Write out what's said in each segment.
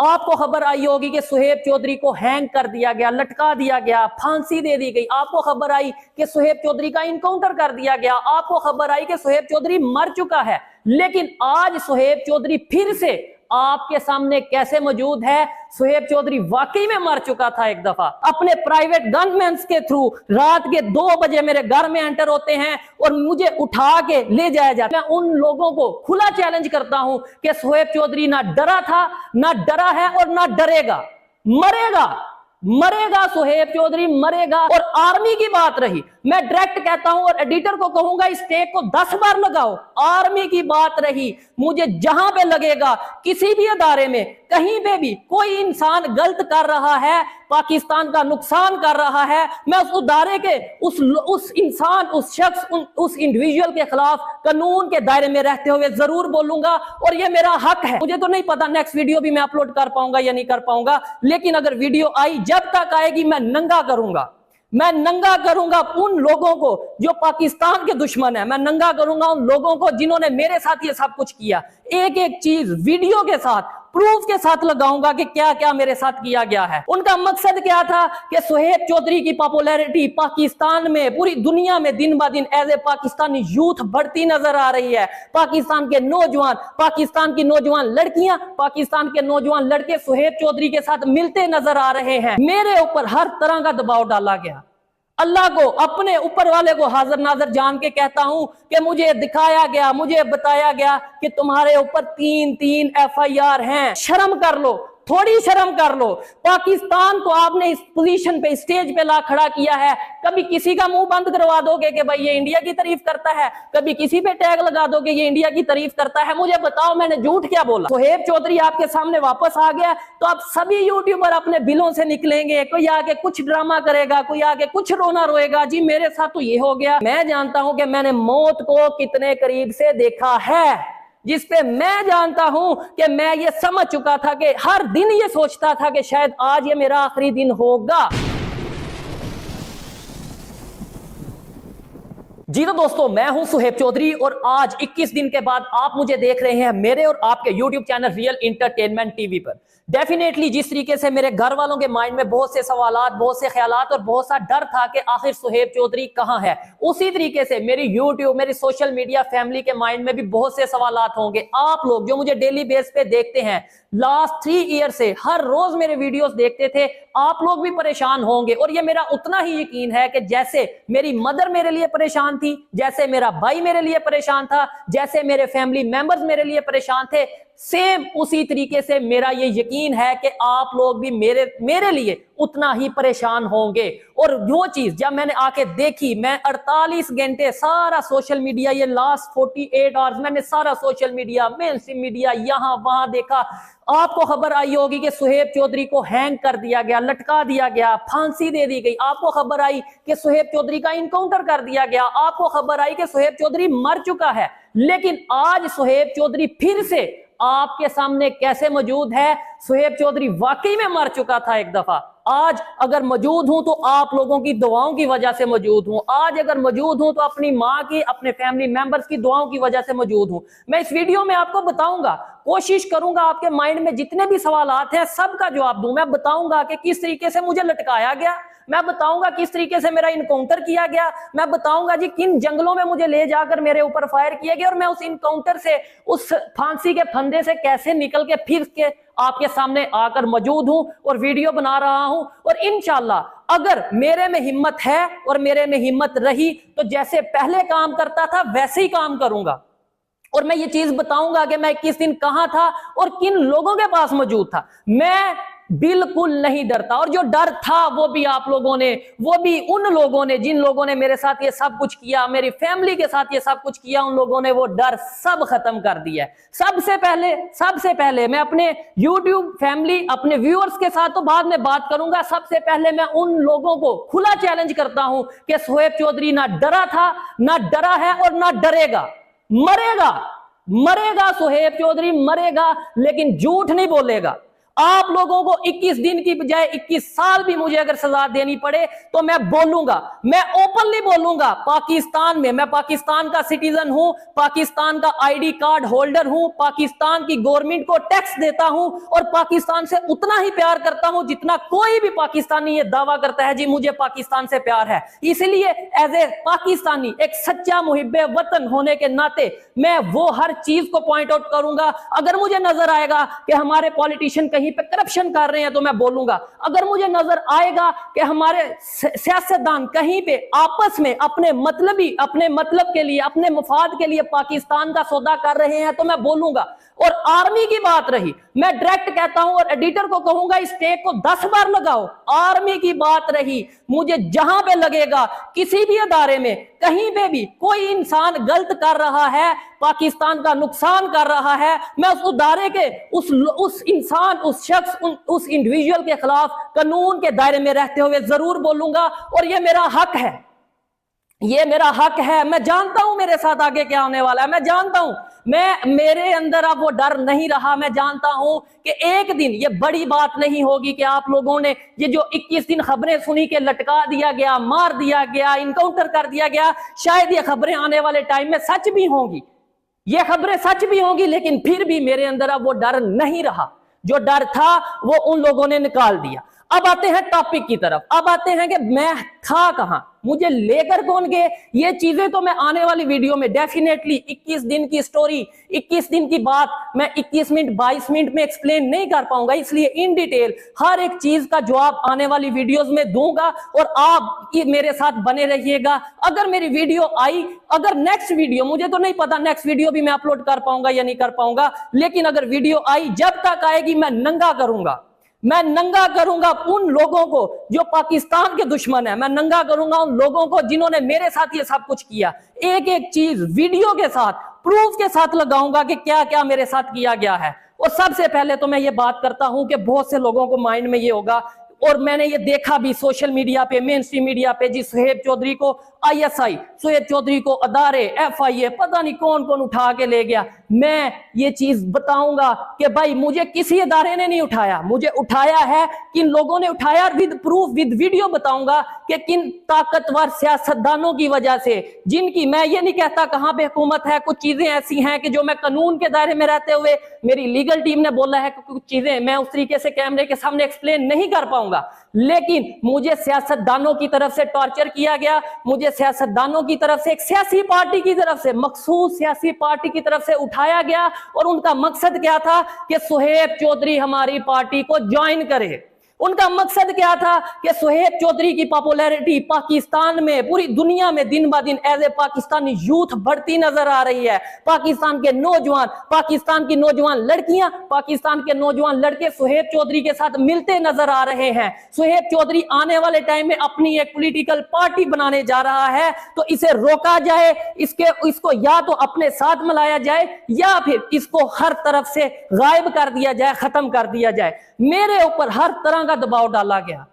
आपको खबर आई होगी कि सुहेब चौधरी को हैंग कर दिया गया, लटका दिया गया, फांसी दे दी गई। आपको खबर आई कि सुहेब चौधरी का इनकाउंटर कर दिया गया। आपको खबर आई कि सुहेब चौधरी मर चुका है। लेकिन आज सुहेब चौधरी फिर से आपके सामने कैसे मौजूद है? सुहेब चौधरी वाकई में मर चुका था। एक दफा अपने प्राइवेट गनमैन के थ्रू रात के 2 बजे मेरे घर में एंटर होते हैं और मुझे उठा के ले जाया जाता है। मैं उन लोगों को खुला चैलेंज करता हूं कि सुहेब चौधरी ना डरा था, ना डरा है और ना डरेगा। मरेगा सुहेब चौधरी मरेगा। और आर्मी की बात रही, मैं डायरेक्ट कहता हूं और एडिटर को कहूंगा इस टेक को 10 बार लगाओ। आर्मी की बात रही, मुझे जहां पे लगेगा किसी भी अदारे में कहीं पे भी कोई इंसान गलत कर रहा है, पाकिस्तान का नुकसान कर रहा है, मैं उस अदारे के उस इंसान, उस शख्स, उस इंडिविजुअल के खिलाफ कानून के दायरे में रहते हुए जरूर बोलूंगा और ये मेरा हक है। मुझे तो नहीं पता नेक्स्ट वीडियो भी मैं अपलोड कर पाऊंगा या नहीं कर पाऊंगा, लेकिन अगर वीडियो आई, जब तक आएगी मैं नंगा करूंगा उन लोगों को जो पाकिस्तान के दुश्मन है। मैं नंगा करूंगा उन लोगों को जिन्होंने मेरे साथ ये सब कुछ किया। एक एक चीज वीडियो के साथ, प्रूफ के साथ लगाऊंगा कि क्या क्या मेरे साथ किया गया है। उनका मकसद क्या था कि सुहेब चौधरी की पॉपुलैरिटी पाकिस्तान में, पूरी दुनिया में दिन ब दिन एज ए पाकिस्तानी यूथ बढ़ती नजर आ रही है। पाकिस्तान के नौजवान, पाकिस्तान की नौजवान लड़कियां, पाकिस्तान के नौजवान लड़के सुहेब चौधरी के साथ मिलते नजर आ रहे हैं। मेरे ऊपर हर तरह का दबाव डाला गया। अल्लाह को, अपने ऊपर वाले को हाजिर नाजर जान के कहता हूं कि मुझे दिखाया गया, मुझे बताया गया कि तुम्हारे ऊपर 3 FIR हैं। शर्म कर लो, थोड़ी शर्म कर लो। पाकिस्तान को आपने इस पोजीशन पे, स्टेज पे ला खड़ा किया है। कभी किसी का मुंह बंद करवा दोगे कि भाई ये इंडिया की तारीफ करता है, कभी किसी पे टैग लगा दोगे ये इंडिया की तारीफ करता है। मुझे बताओ मैंने झूठ क्या बोला? सुहेब चौधरी आपके सामने वापस आ गया तो आप सभी यूट्यूबर अपने बिलों से निकलेंगे। कोई आके कुछ ड्रामा करेगा, कोई आके कुछ रोना रोएगा, जी मेरे साथ तो ये हो गया। मैं जानता हूं कि मैंने मौत को कितने करीब से देखा है, जिसपे मैं जानता हूं कि मैं ये समझ चुका था कि हर दिन ये सोचता था कि शायद आज ये मेरा आखिरी दिन होगा। जी तो दोस्तों, मैं हूं सुहेब चौधरी और आज 21 दिन के बाद आप मुझे देख रहे हैं मेरे और आपके YouTube channel real entertainment TV पर। डेफिनेटली जिस तरीके से मेरे घर वालों के माइंड में बहुत से सवालात, बहुत से ख्यालात और बहुत सा डर था कि आखिर सुहेब चौधरी कहां है, उसी तरीके से मेरी YouTube, मेरी सोशल मीडिया फैमिली के माइंड में भी बहुत से सवालात होंगे। आप लोग जो मुझे डेली बेस पे देखते हैं, लास्ट 3 ईयर से हर रोज मेरे वीडियोस देखते थे, आप लोग भी परेशान होंगे। और ये मेरा उतना ही यकीन है कि जैसे मेरी मदर मेरे लिए परेशान थी, जैसे मेरा भाई मेरे लिए परेशान था, जैसे मेरे फैमिली मेंबर्स मेरे लिए परेशान थे, सेम उसी तरीके से मेरा ये यकीन है कि आप लोग भी मेरे लिए उतना ही परेशान होंगे। और वो चीज जब मैंने आके देखी, मैं 48 घंटे सारा सोशल मीडिया, ये लास्ट 48 आवर्स मैंने सारा सोशल मीडिया, मेनस्ट्रीम मीडिया यहां वहां देखा। आपको खबर आई होगी कि सुहेब चौधरी को हैंग कर दिया गया, लटका दिया गया, फांसी दे दी गई। आपको खबर आई कि सुहेब चौधरी का इनकाउंटर कर दिया गया। आपको खबर आई कि सुहेब चौधरी मर चुका है। लेकिन आज सुहेब चौधरी फिर से आपके सामने कैसे मौजूद है? सुहेब चौधरी वाकई में मर चुका था एक दफा। आज अगर मौजूद हूं तो आप लोगों की दुआओं की वजह से मौजूद हूं। आज अगर मौजूद हूं तो अपनी मां की, अपने फैमिली मेंबर्स की दुआओं की वजह से मौजूद हूं। मैं इस वीडियो में आपको बताऊंगा, कोशिश करूंगा आपके माइंड में जितने भी सवालात हैं सबका जवाब दूं। मैं बताऊंगा कि किस तरीके से मुझे लटकाया गया, मैं बताऊंगा किस तरीके से मेरा इनकाउंटर किया गया, मैं बताऊंगा जी किन जंगलों में मुझे ले जाकर मेरे ऊपर फायर किए गए और मैं उस इनकाउंटर से, उस फांसी के फंदे से कैसे निकल के फिर के आपके सामने आकर मौजूद हूं और वीडियो बना रहा हूं। और इंशाल्लाह अगर मेरे में हिम्मत है और मेरे में हिम्मत रही तो जैसे पहले काम करता था वैसे ही काम करूंगा। और मैं ये चीज बताऊंगा कि मैं किस दिन कहां था और किन लोगों के पास मौजूद था। मैं बिल्कुल नहीं डरता। और जो डर था वो भी आप लोगों ने, वो भी उन लोगों ने जिन लोगों ने मेरे साथ ये सब कुछ किया, मेरी फैमिली के साथ ये सब कुछ किया, उन लोगों ने वो डर सब खत्म कर दिया है। सबसे पहले मैं अपने YouTube फैमिली, अपने व्यूअर्स के साथ तो बाद में बात करूंगा। सबसे पहले मैं उन लोगों को खुला चैलेंज करता हूं कि सुहेब चौधरी ना डरा था, ना डरा है और ना डरेगा। मरेगा सुहेब चौधरी मरेगा, लेकिन झूठ नहीं बोलेगा। आप लोगों को 21 दिन की बजाय 21 साल भी मुझे अगर सजा देनी पड़े तो मैं बोलूंगा, मैं ओपनली बोलूंगा। पाकिस्तान में, मैं पाकिस्तान का सिटीजन हूं, पाकिस्तान का आईडी कार्ड होल्डर हूं, पाकिस्तान की गवर्नमेंट को टैक्स देता हूं और पाकिस्तान से उतना ही प्यार करता हूं जितना कोई भी पाकिस्तानी ये दावा करता है जी मुझे पाकिस्तान से प्यार है। इसलिए एज ए पाकिस्तानी, एक सच्चा मुहिब्बे वतन होने के नाते मैं वो हर चीज को पॉइंट आउट करूंगा। अगर मुझे नजर आएगा कि हमारे पॉलिटिशियन कहीं पे करप्शन कर रहे हैं तो मैं बोलूंगा। अगर मुझे नजर आएगा कि हमारे सियासतदान कहीं पे आपस में अपने मतलब के लिए, अपने मुफाद के लिए पाकिस्तान का सौदा कर रहे हैं तो मैं बोलूंगा। और आर्मी की बात रही, मैं डायरेक्ट कहता हूं और एडिटर को कहूंगा इस टेक को 10 बार लगाओ। आर्मी की बात रही, मुझे जहां पे लगेगा किसी भी अदारे में कहीं पे भी कोई इंसान गलत कर रहा है, पाकिस्तान का नुकसान कर रहा है, मैं उस अदारे के उस इंसान, उस शख्स, उस इंडिविजुअल के खिलाफ कानून के दायरे में रहते हुए जरूर बोलूंगा। और ये मेरा हक है, ये मेरा हक है। मैं जानता हूं मेरे साथ आगे क्या होने वाला है, मैं जानता हूं, मेरे अंदर अब वो डर नहीं रहा। मैं जानता हूं कि एक दिन ये बड़ी बात नहीं होगी कि आप लोगों ने ये जो 21 दिन खबरें सुनी कि लटका दिया गया, मार दिया गया, इनकाउंटर कर दिया गया, शायद ये खबरें आने वाले टाइम में सच भी होंगी, ये खबरें सच भी होंगी, लेकिन फिर भी मेरे अंदर अब वो डर नहीं रहा। जो डर था वो उन लोगों ने निकाल दिया। अब आते हैं टॉपिक की तरफ, अब आते हैं कि मैं था कहां, मुझे लेकर कौन गए। ये चीजें तो मैं आने वाली वीडियो में डेफिनेटली 21 दिन की स्टोरी, 21 दिन की बात मैं 21 मिनट 22 मिनट में एक्सप्लेन नहीं कर पाऊंगा, इसलिए इन डिटेल हर एक चीज का जवाब आने वाली वीडियोस में दूंगा और आप मेरे साथ बने रहिएगा। अगर मेरी वीडियो आई, अगर नेक्स्ट वीडियो, मुझे तो नहीं पता नेक्स्ट वीडियो भी मैं अपलोड कर पाऊंगा या नहीं कर पाऊंगा, लेकिन अगर वीडियो आई, जब तक आएगी मैं नंगा करूंगा, मैं नंगा करूंगा उन लोगों को जो पाकिस्तान के दुश्मन है, मैं नंगा करूंगा उन लोगों को जिन्होंने मेरे साथ ये सब कुछ किया। एक एक चीज वीडियो के साथ, प्रूफ के साथ लगाऊंगा कि क्या क्या मेरे साथ किया गया है। और सबसे पहले तो मैं ये बात करता हूं कि बहुत से लोगों को माइंड में ये होगा, और मैंने ये देखा भी सोशल मीडिया पे, मेन स्ट्रीम मीडिया पे, जी सुहेब चौधरी को ISI, सुहेब चौधरी को अदारे, FIA, पता नहीं कौन कौन उठा के ले गया। मैं ये चीज बताऊंगा कि भाई मुझे किसी अदारे ने नहीं उठाया, मुझे उठाया है किन लोगों ने उठाया, विद प्रूफ, विद वीडियो बताऊंगा कि किन ताकतवर सियासतदानों की वजह से, जिनकी, मैं ये नहीं कहता कहां पे हुकूमत है, कुछ चीजें ऐसी हैं कि जो मैं कानून के दायरे में रहते हुए, मेरी लीगल टीम ने बोला है कि कुछ चीजें मैं उस तरीके से कैमरे के सामने एक्सप्लेन नहीं कर पाऊंगा, लेकिन मुझे सियासतदानों की तरफ से टॉर्चर किया गया, मुझे सियासतदानों की तरफ से, एक सियासी पार्टी की तरफ से, मखसूस सियासी पार्टी की तरफ से उठाया गया। और उनका मकसद क्या था कि सुहेब चौधरी हमारी पार्टी को ज्वाइन करे। उनका मकसद क्या था कि सुहेब चौधरी की पॉपुलैरिटी पाकिस्तान में, पूरी दुनिया में दिन ब दिन एज ए पाकिस्तानी यूथ बढ़ती नजर आ रही है। पाकिस्तान के नौजवान, पाकिस्तान की नौजवान लड़कियां, पाकिस्तान के नौजवान लड़के सुहेब चौधरी के साथ मिलते नजर आ रहे हैं। सुहेब चौधरी आने वाले टाइम में अपनी एक पॉलिटिकल पार्टी बनाने जा रहा है, तो इसे रोका जाए, इसको या तो अपने साथ मिलाया जाए या फिर इसको हर तरफ से गायब कर दिया जाए, खत्म कर दिया जाए। मेरे ऊपर हर तरह का दबाव डाला गया।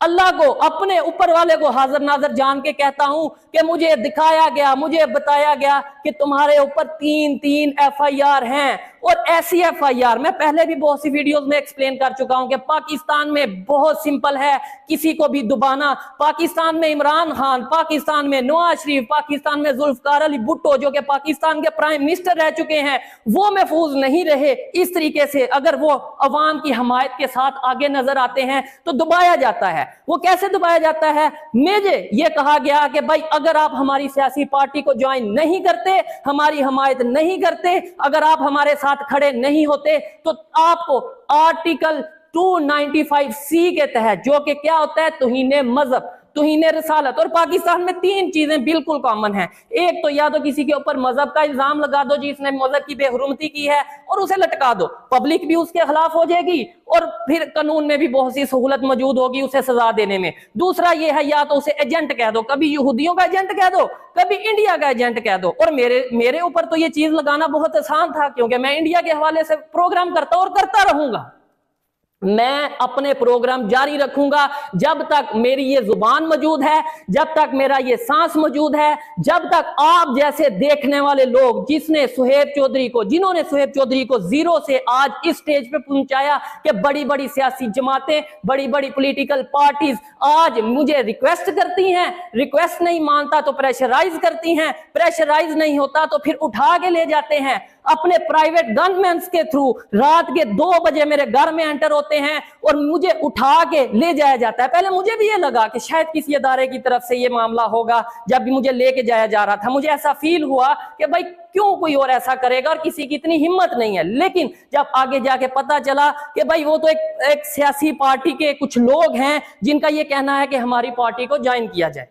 अल्लाह को, अपने ऊपर वाले को हाजिर नाजर जान के कहता हूं कि मुझे दिखाया गया, मुझे बताया गया कि तुम्हारे ऊपर 3 FIR हैं। और ऐसी FIR मैं पहले भी बहुत सी वीडियोस में एक्सप्लेन कर चुका हूं कि पाकिस्तान में बहुत सिंपल है किसी को भी दुबाना। पाकिस्तान में इमरान खान, पाकिस्तान में नवाज शरीफ, पाकिस्तान में जुल्फकार अली भुट्टो जो कि पाकिस्तान के प्राइम मिनिस्टर रह चुके हैं, वो महफूज नहीं रहे। इस तरीके से अगर वो अवाम की हमायत के साथ आगे नजर आते हैं तो दबाया जाता है। वो कैसे दबाया जाता है? मुझे ये कहा गया कि भाई अगर आप हमारी सियासी पार्टी को ज्वाइन नहीं करते, हमारी हमायत नहीं करते, अगर आप हमारे साथ खड़े नहीं होते, तो आपको आर्टिकल 295C के तहत, जो कि क्या होता है, तौहीन मजहब, तौहीन रिसालत, और पाकिस्तान में 3 चीजें बिल्कुल कॉमन हैं। एक तो या तो किसी के ऊपर मजहब का इल्जाम लगा दो, जिसने मजहब की बेहुरमती की है, और उसे लटका दो, पब्लिक भी उसके खिलाफ हो जाएगी और फिर कानून में भी बहुत सी सहूलत मौजूद होगी उसे सजा देने में। दूसरा ये है, या तो उसे एजेंट कह दो, कभी यहूदियों का एजेंट कह दो, कभी इंडिया का एजेंट कह दो। और मेरे ऊपर तो ये चीज लगाना बहुत आसान था, क्योंकि मैं इंडिया के हवाले से प्रोग्राम करता और करता रहूंगा। मैं अपने प्रोग्राम जारी रखूंगा जब तक मेरी ये जुबान मौजूद है, जब तक मेरा ये सांस मौजूद है, जब तक आप जैसे देखने वाले लोग जिन्होंने सुहेब चौधरी को जीरो से आज इस स्टेज पे पहुंचाया कि बड़ी बड़ी सियासी जमातें, बड़ी बड़ी पॉलिटिकल पार्टीज आज मुझे रिक्वेस्ट करती हैं, रिक्वेस्ट नहीं मानता तो प्रेशराइज करती हैं, प्रेशराइज नहीं होता तो फिर उठा के ले जाते हैं अपने प्राइवेट गनमैन के थ्रू। रात के 2 बजे मेरे घर में एंटर होते हैं और मुझे उठा के ले जाया जाता है। पहले मुझे भी ये लगा कि शायद किसी अदारे की तरफ से ये मामला होगा। जब भी मुझे लेके जाया जा रहा था मुझे ऐसा फील हुआ कि भाई क्यों कोई और ऐसा करेगा और किसी की इतनी हिम्मत नहीं है। लेकिन जब आगे जाके पता चला कि भाई वो तो एक सियासी पार्टी के कुछ लोग हैं जिनका ये कहना है कि हमारी पार्टी को ज्वाइन किया जाए।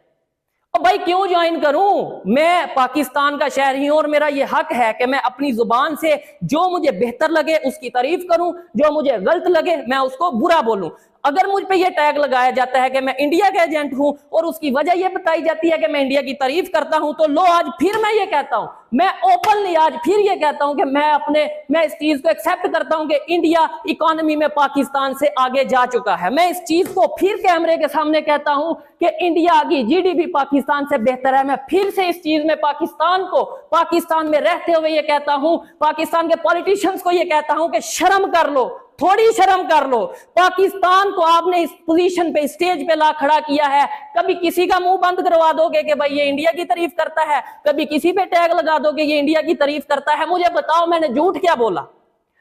अब भाई क्यों ज्वाइन करूं? मैं पाकिस्तान का शहरी हूं और मेरा ये हक है कि मैं अपनी जुबान से जो मुझे बेहतर लगे उसकी तारीफ करूं, जो मुझे गलत लगे मैं उसको बुरा बोलूं। अगर मुझ पे ये टैग लगाया जाता है कि मैं इंडिया का एजेंट हूं और उसकी वजह ये बताई जाती है कि मैं इंडिया की तारीफ करता हूं, तो लो आज फिर मैं ये कहता हूं, मैं ओपनली आज फिर ये कहता हूं कि मैं इस चीज को एक्सेप्ट करता हूं कि इंडिया इकोनॉमी में पाकिस्तान से आगे जा चुका है। मैं इस चीज को फिर कैमरे के सामने कहता हूं कि इंडिया की जीडीपी पाकिस्तान से बेहतर है। मैं फिर से इस चीज में पाकिस्तान में रहते हुए ये कहता हूं, पाकिस्तान के पॉलिटिशियंस को ये कहता हूं कि शर्म कर लो, थोड़ी शर्म कर लो। पाकिस्तान को आपने इस पोजीशन पे, स्टेज पे ला खड़ा किया है। कभी किसी का मुंह बंद करवा दोगे कि भाई ये इंडिया की तारीफ करता है, कभी किसी पे टैग लगा दोगे ये इंडिया की तारीफ करता है। मुझे बताओ मैंने झूठ क्या बोला?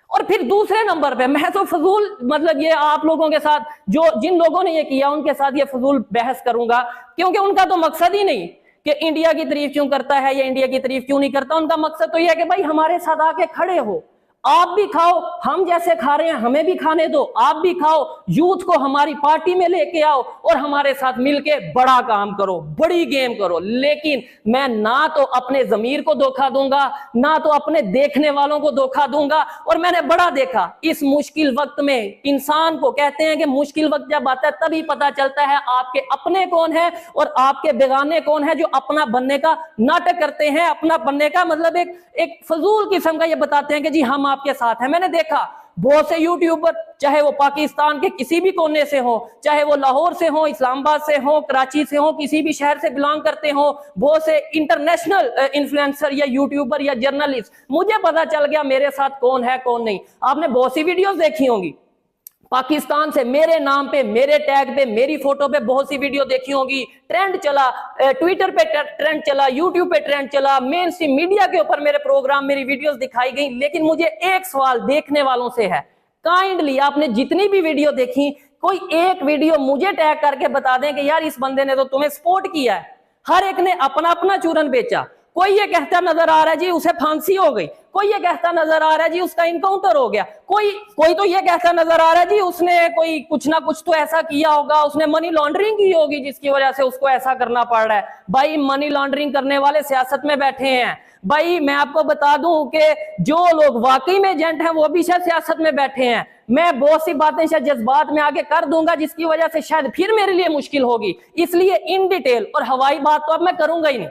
और फिर दूसरे नंबर पे मैं तो फजूल, मतलब ये आप लोगों के साथ जिन लोगों ने ये किया उनके साथ ये फजूल बहस करूंगा, क्योंकि उनका तो मकसद ही नहीं कि इंडिया की तारीफ क्यों करता है या इंडिया की तारीफ क्यों नहीं करता। उनका मकसद तो यह है कि भाई हमारे साथ आके खड़े हो, आप भी खाओ, हम जैसे खा रहे हैं हमें भी खाने दो, आप भी खाओ, यूथ को हमारी पार्टी में लेके आओ और हमारे साथ मिलके बड़ा काम करो, बड़ी गेम करो। लेकिन मैं ना तो अपने जमीर को धोखा दूंगा, ना तो अपने देखने वालों को धोखा दूंगा। और मैंने बड़ा देखा इस मुश्किल वक्त में, इंसान को कहते हैं कि मुश्किल वक्त जब आता है तभी पता चलता है आपके अपने कौन है और आपके बेगाने कौन है, जो अपना बनने का नाटक करते हैं। अपना बनने का मतलब एक फजूल किस्म का ये बताते हैं कि जी हम आपके साथ हैं। मैंने देखा बहुत से यूट्यूबर, चाहे वो पाकिस्तान के किसी भी कोने से हो, चाहे वो लाहौर से हो, इस्लामाबाद से हो, कराची से हो, किसी भी शहर से बिलोंग करते हो, बहुत से इंटरनेशनल इन्फ्लुएंसर या यूट्यूबर या जर्नलिस्ट, मुझे पता चल गया मेरे साथ कौन है कौन नहीं। आपने बहुत सी वीडियोस देखी होंगी पाकिस्तान से मेरे नाम पे, मेरे टैग पे, मेरी फोटो पे बहुत सी वीडियो देखी होगी। ट्रेंड चला, ट्विटर पे ट्रेंड चला, यूट्यूब पे ट्रेंड चला, मेन स्ट्रीम मीडिया के ऊपर मेरे प्रोग्राम, मेरी वीडियोस दिखाई गई। लेकिन मुझे एक सवाल देखने वालों से है, काइंडली आपने जितनी भी वीडियो देखी, कोई एक वीडियो मुझे टैग करके बता दें कि यार इस बंदे ने तो तुम्हें सपोर्ट किया है। हर एक ने अपना अपना चूरन बेचा। कोई ये कहता नजर आ रहा है जी उसे फांसी हो गई, कोई ये कहता नजर आ रहा है जी उसका इनकाउंटर हो गया, कोई तो ये कहता नजर आ रहा है जी उसने कोई कुछ ना कुछ तो ऐसा किया होगा, उसने मनी लॉन्ड्रिंग की होगी जिसकी वजह से उसको ऐसा करना पड़ रहा है। भाई मनी लॉन्ड्रिंग करने वाले सियासत में बैठे हैं। भाई मैं आपको बता दूं कि जो लोग वाकई में एजेंट हैं वो भी शायद सियासत में बैठे हैं। मैं बहुत सी बातें शायद जज्बात में आगे कर दूंगा जिसकी वजह से शायद फिर मेरे लिए मुश्किल होगी, इसलिए इन डिटेल और हवाई बात तो अब मैं करूंगा ही नहीं।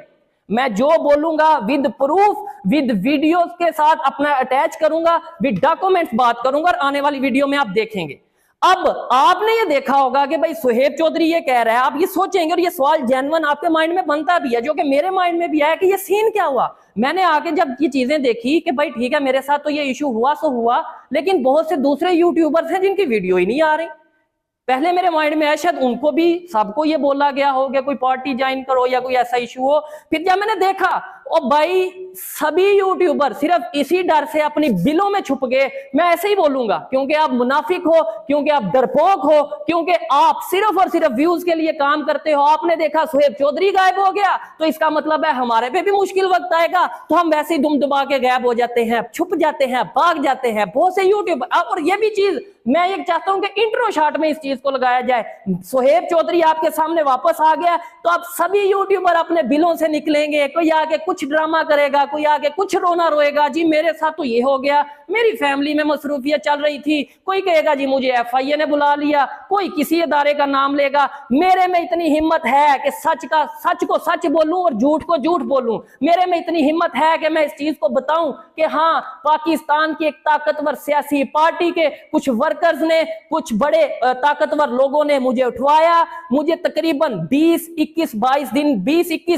मैं जो बोलूंगा विद प्रूफ, विद वीडियोस के साथ अपना अटैच करूंगा, विद डॉक्यूमेंट्स बात करूंगा और आने वाली वीडियो में आप देखेंगे। अब आपने ये देखा होगा कि भाई सुहेब चौधरी ये कह रहा है, आप ये सोचेंगे और ये सवाल जेन्युइन आपके माइंड में बनता भी है, जो कि मेरे माइंड में भी आया कि ये सीन क्या हुआ। मैंने आके जब ये चीजें देखी कि भाई ठीक है मेरे साथ तो ये इशू हुआ सो हुआ, लेकिन बहुत से दूसरे यूट्यूबर्स हैं जिनकी वीडियो ही नहीं आ रही। पहले मेरे माइंड में आया शायद उनको भी, सबको ये बोला गया हो कि कोई पार्टी ज्वाइन करो या कोई ऐसा इशू हो। फिर जब मैंने देखा और भाई सभी यूट्यूबर सिर्फ इसी डर से अपनी बिलों में छुप गए, मैं ऐसे ही बोलूंगा क्योंकि आप मुनाफिक हो, क्योंकि आप डरपोक हो, क्योंकि आप सिर्फ और सिर्फ व्यूज के लिए काम करते हो। आपने देखा सुहेब चौधरी गायब हो गया तो इसका मतलब है हमारे पे भी मुश्किल वक्त आएगा, तो हम वैसे ही दुम दुबा के गायब हो जाते हैं, छुप जाते हैं, भाग जाते हैं बहुत से यूट्यूबर। और ये भी चीज मैं ये चाहता हूं कि इंट्रो शॉट में इस चीज को लगाया जाए। सुहेब चौधरी आपके सामने वापस आ गया तो आप सभी यूट्यूबर अपने बिलों से निकलेंगे, कोई आके कुछ कुछ ड्रामा करेगा, कोई आगे कुछ रोना रोएगा, जी मेरे साथ तो ये हो गया, मेरी फैमिली में मसरूफियत चल रही थी, कोई कहेगा जी मुझे FIA ने बुला लिया, कोई किसी इदारे का नाम लेगा। मेरे में इतनी हिम्मत है कि सच को सच बोलूं और झूठ को झूठ बोलूं। मेरे में इतनी हिम्मत है कि मैं इस चीज को बताऊं कि हाँ, पाकिस्तान की एक ताकतवर सियासी पार्टी के कुछ वर्कर्स ने, कुछ बड़े ताकतवर लोगों ने मुझे उठवाया, मुझे तकरीबन 20-21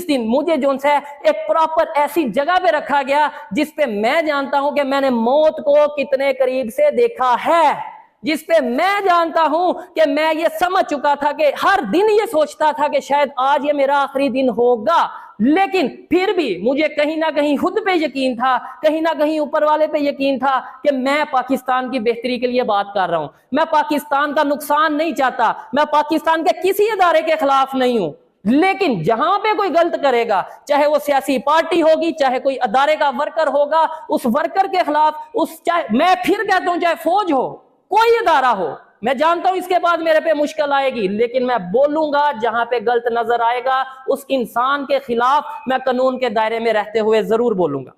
दिन मुझे जो है एक प्रॉपर ऐसी जगह पे रखा गया जिस पे मैं जानता हूं कि मैंने मौत को कितने करीब से देखा है, जिस पे मैं जानता हूं कि मैं ये समझ चुका था कि हर दिन ये सोचता था कि शायद आज ये मेरा आखिरी दिन होगा, लेकिन फिर भी मुझे कहीं ना कहीं खुद पे यकीन था, कहीं ना कहीं ऊपर वाले पे यकीन था कि मैं पाकिस्तान की बेहतरी के लिए बात कर रहा हूं, मैं पाकिस्तान का नुकसान नहीं चाहता, मैं पाकिस्तान के किसी इदारे के खिलाफ नहीं हूं। लेकिन जहां पे कोई गलत करेगा, चाहे वो सियासी पार्टी होगी, चाहे कोई अदारे का वर्कर होगा, उस वर्कर के खिलाफ, चाहे मैं फिर कहता हूं चाहे फौज हो, कोई इदारा हो, मैं जानता हूं इसके बाद मेरे पे मुश्किल आएगी, लेकिन मैं बोलूंगा जहां पे गलत नजर आएगा उस इंसान के खिलाफ मैं कानून के दायरे में रहते हुए जरूर बोलूंगा।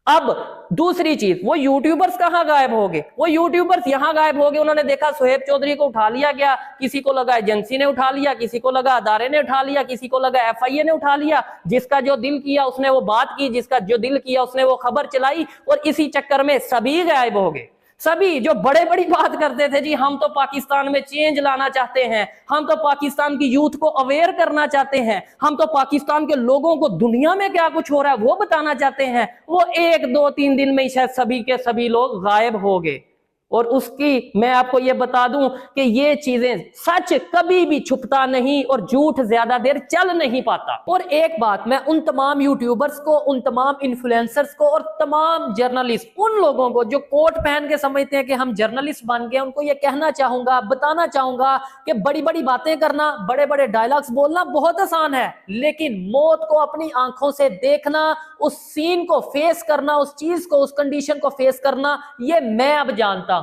अब दूसरी चीज, वो यूट्यूबर्स कहां गायब हो गए? वो यूट्यूबर्स यहां गायब हो गए। उन्होंने देखा सुहेब चौधरी को उठा लिया गया, किसी को लगा एजेंसी ने उठा लिया, किसी को लगा अदारे ने उठा लिया, किसी को लगा FIA ने उठा लिया। जिसका जो दिल किया उसने वो बात की, जिसका जो दिल किया उसने वो खबर चलाई, और इसी चक्कर में सभी गायब हो गए। सभी जो बड़े बड़ी बात करते थे, जी हम तो पाकिस्तान में चेंज लाना चाहते हैं, हम तो पाकिस्तान की यूथ को अवेयर करना चाहते हैं, हम तो पाकिस्तान के लोगों को दुनिया में क्या कुछ हो रहा है वो बताना चाहते हैं, वो 1-2-3 दिन में ही शायद सभी के सभी लोग गायब हो गए। और उसकी मैं आपको ये बता दूं कि ये चीजें, सच कभी भी छुपता नहीं और झूठ ज्यादा देर चल नहीं पाता। और एक बात मैं उन तमाम यूट्यूबर्स को, उन तमाम इन्फ्लुएंसर्स को और तमाम जर्नलिस्ट, उन लोगों को जो कोट पहन के समझते हैं कि हम जर्नलिस्ट बन गए, उनको ये कहना चाहूंगा, बताना चाहूंगा कि बड़ी बड़ी बातें करना, बड़े बड़े डायलॉग्स बोलना बहुत आसान है, लेकिन मौत को अपनी आंखों से देखना, उस सीन को फेस करना, उस चीज को, उस कंडीशन को फेस करना, ये मैं अब जानता हूं।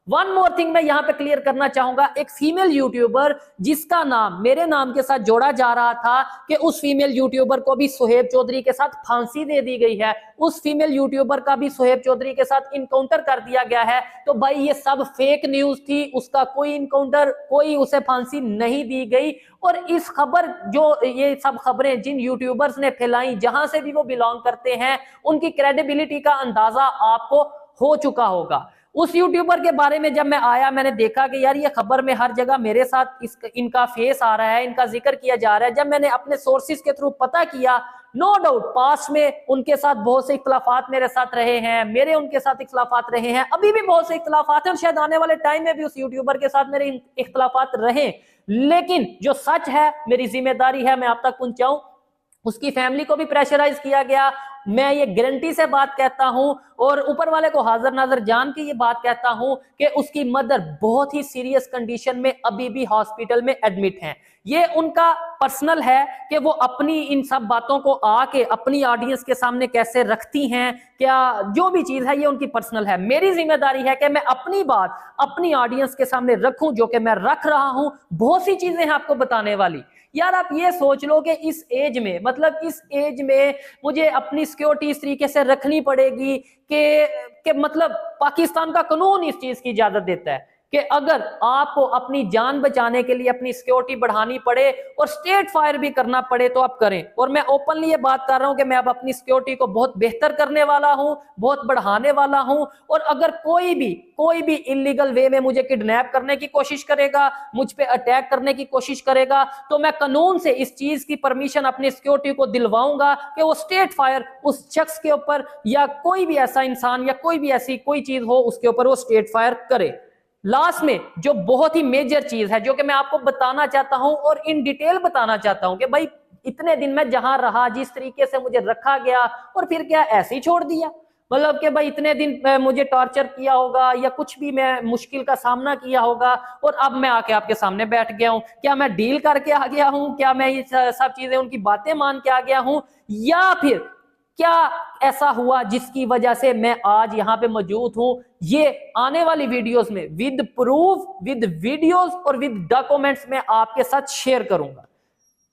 वन मोर थिंग मैं यहां पे क्लियर करना चाहूंगा, एक फीमेल यूट्यूबर जिसका नाम मेरे नाम के साथ जोड़ा जा रहा था कि उस फीमेल यूट्यूबर को भी सुहेब चौधरी के साथ फांसी दे दी गई है, उस फीमेल यूट्यूबर का भी सुहेब चौधरी के साथ इनकाउंटर कर दिया गया है, तो भाई ये सब फेक न्यूज थी, उसका कोई इनकाउंटर, कोई उसे फांसी नहीं दी गई। और इस खबर, जो ये सब खबरें जिन यूट्यूबर्स ने फैलाई, जहां से भी वो बिलोंग करते हैं, उनकी क्रेडिबिलिटी का अंदाजा आपको हो चुका होगा। उस यूट्यूबर के बारे में जब मैं आया, मैंने देखा कि यार ये खबर में हर जगह मेरे साथ इनका फेस आ रहा है, इनका जिक्र किया जा रहा है। जब मैंने अपने सोर्सेज के थ्रू पता किया, नो डाउट पास्ट में उनके साथ बहुत से इख्तलाफात मेरे साथ रहे हैं, मेरे उनके साथ इख्तलाफात रहे हैं, अभी भी बहुत से इख्तलाफात हैं, और शायद आने वाले टाइम में भी उस यूट्यूबर के साथ मेरे इख्तलाफात रहे, लेकिन जो सच है, मेरी जिम्मेदारी है मैं आप तक पहुंचाऊं। उसकी फैमिली को भी प्रेशराइज किया गया, मैं ये गारंटी से बात कहता हूं, और ऊपर वाले को हाजिर नाजर जान के ये बात कहता हूं कि उसकी मदर बहुत ही सीरियस कंडीशन में अभी भी हॉस्पिटल में एडमिट हैं। ये उनका पर्सनल है कि वो अपनी इन सब बातों को आके अपनी ऑडियंस के सामने कैसे रखती हैं, क्या जो भी चीज है ये उनकी पर्सनल है। मेरी जिम्मेदारी है कि मैं अपनी बात अपनी ऑडियंस के सामने रखूं, जो कि मैं रख रहा हूं। बहुत सी चीजें हैं आपको बताने वाली। यार आप ये सोच लो कि इस एज में, मतलब इस एज में मुझे अपनी सिक्योरिटी इस तरीके से रखनी पड़ेगी कि मतलब पाकिस्तान का कानून इस चीज की इजाजत देता है कि अगर आपको अपनी जान बचाने के लिए अपनी सिक्योरिटी बढ़ानी पड़े और स्टेट फायर भी करना पड़े तो आप करें। और मैं ओपनली ये बात कर रहा हूं कि मैं अब अपनी सिक्योरिटी को बहुत बेहतर करने वाला हूं, बहुत बढ़ाने वाला हूं। और अगर कोई भी इलीगल वे में मुझे किडनैप करने की कोशिश करेगा, मुझ पे अटैक करने की कोशिश करेगा, तो मैं कानून से इस चीज की परमिशन अपनी सिक्योरिटी को दिलवाऊंगा कि वो स्टेट फायर उस शख्स के ऊपर, या कोई भी ऐसा इंसान या कोई भी ऐसी कोई चीज हो उसके ऊपर वो स्टेट फायर करे। लास्ट में जो बहुत ही मेजर चीज है, जो कि मैं आपको बताना चाहता हूं और इन डिटेल बताना चाहता हूं कि भाई इतने दिन मैं जहां रहा, जिस तरीके से मुझे रखा गया, और फिर क्या ऐसे ही छोड़ दिया? मतलब कि भाई इतने दिन मुझे टॉर्चर किया होगा या कुछ भी मैं मुश्किल का सामना किया होगा, और अब मैं आके आपके सामने बैठ गया हूं। क्या मैं डील करके आ गया हूं? क्या मैं ये सब चीजें उनकी बातें मान के आ गया हूं? या फिर क्या ऐसा हुआ जिसकी वजह से मैं आज यहां पे मौजूद हूं? ये आने वाली वीडियोस में विद प्रूफ, विद वीडियोस और विद डॉक्यूमेंट्स में आपके साथ शेयर करूंगा।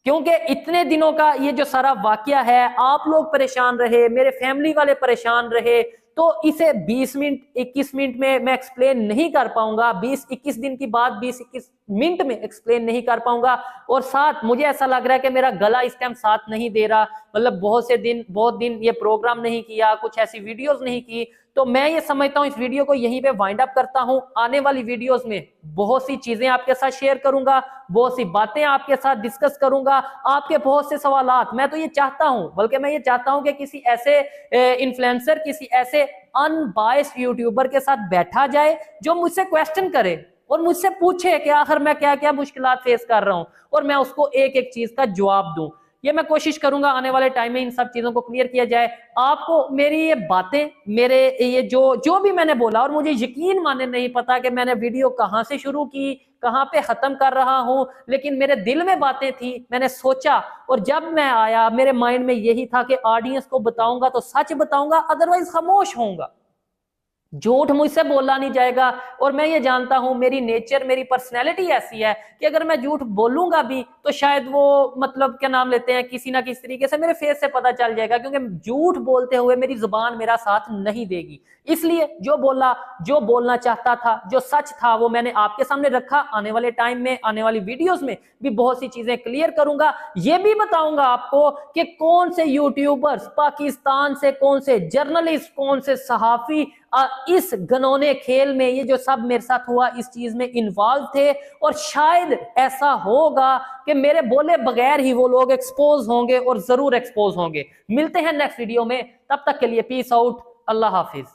क्योंकि इतने दिनों का ये जो सारा वाकया है, आप लोग परेशान रहे, मेरे फैमिली वाले परेशान रहे, तो इसे 20 मिनट 21 मिनट में मैं एक्सप्लेन नहीं कर पाऊंगा, 20-21 दिन की बात 20-21 मिनट में एक्सप्लेन नहीं कर पाऊंगा। और साथ मुझे ऐसा लग रहा है कि मेरा गला इस टाइम साथ नहीं दे रहा, मतलब बहुत दिन ये प्रोग्राम नहीं किया, कुछ ऐसी वीडियोस नहीं की, तो मैं ये समझता हूं इस वीडियो को यहीं पे वाइंड अप करता हूं। आने वाली वीडियोस में बहुत सी चीजें आपके साथ शेयर करूंगा, बहुत सी बातें आपके साथ डिस्कस करूंगा, आपके बहुत से सवालात। मैं तो ये चाहता हूं, बल्कि मैं ये चाहता हूं कि किसी ऐसे इन्फ्लुएंसर, किसी ऐसे अनबायस्ड यूट्यूबर के साथ बैठा जाए जो मुझसे क्वेश्चन करे और मुझसे पूछे कि आखिर मैं क्या क्या मुश्किलात फेस कर रहा हूं, और मैं उसको एक एक चीज का जवाब दूं। ये मैं कोशिश करूंगा आने वाले टाइम में इन सब चीजों को क्लियर किया जाए। आपको मेरी ये बातें, मेरे ये जो भी मैंने बोला, और मुझे यकीन माने नहीं पता कि मैंने वीडियो कहां से शुरू की, कहां पे खत्म कर रहा हूं, लेकिन मेरे दिल में बातें थी, मैंने सोचा, और जब मैं आया मेरे माइंड में यही था कि ऑडियंस को बताऊंगा तो सच बताऊंगा, अदरवाइज खामोश होऊंगा, झूठ मुझसे बोला नहीं जाएगा। और मैं ये जानता हूं, मेरी नेचर, मेरी पर्सनैलिटी ऐसी है कि अगर मैं झूठ बोलूंगा भी तो शायद वो, मतलब क्या नाम लेते हैं, किसी ना किसी तरीके से मेरे फेस से पता चल जाएगा, क्योंकि झूठ बोलते हुए मेरी जुबान मेरा साथ नहीं देगी। इसलिए जो बोलना चाहता था, जो सच था, वो मैंने आपके सामने रखा। आने वाले टाइम में, आने वाली वीडियोस में भी बहुत सी चीजें क्लियर करूंगा। ये भी बताऊंगा आपको कि कौन से यूट्यूबर्स पाकिस्तान से, कौन से जर्नलिस्ट, कौन से सहाफी इस घनौने खेल में, ये जो सब मेरे साथ हुआ, इस चीज में इन्वॉल्व थे। और शायद ऐसा होगा कि मेरे बोले बगैर ही वो लोग एक्सपोज होंगे, और जरूर एक्सपोज होंगे। मिलते हैं नेक्स्ट वीडियो में, तब तक के लिए पीस आउट, अल्लाह हाफिज।